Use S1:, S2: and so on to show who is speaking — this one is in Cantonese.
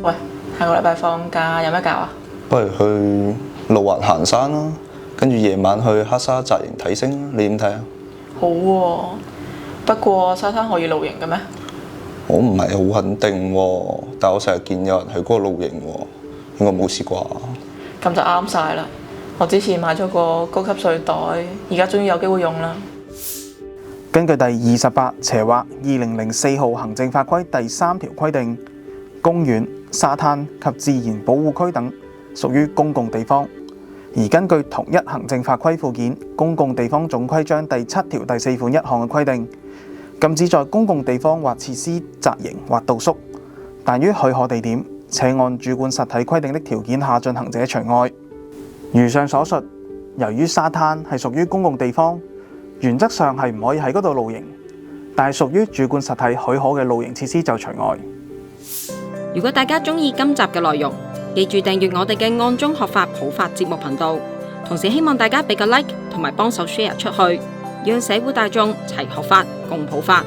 S1: 喂，下個禮拜放假有咩搞啊？
S2: 不如去路環行山啦，跟住夜晚去黑沙紮營睇星啦，你點睇啊？
S1: 好喎，不過沙灘可以露營嘅咩？
S2: 我唔係好肯定喎，但我成日見有人去嗰個露營喎，應該冇事啩？
S1: 咁就啱晒啦！我之前買咗個高級睡袋，而家終於有機會用啦。
S3: 根據第28/2004號行政法規第3條規定，公園、沙灘及自然保護區等屬於公共地方。而根據同一行政法規附件《公共地方總規章》第7條第4款1項嘅規定，禁止在公共地方或設施紮營或露宿，但於許可地點且按主管實體規定的條件下進行者除外。如上所述，由於沙灘係屬於公共地方，原則上係唔可以喺嗰度露營，但係屬於主管實體許可嘅露營設施就除外。
S4: 如果大家鍾意今集嘅內容，記住訂閱我哋嘅案中學法普法節目頻道，同時希望大家俾個 like 同埋幫手 share 出去，讓社會大眾齊學法共普法。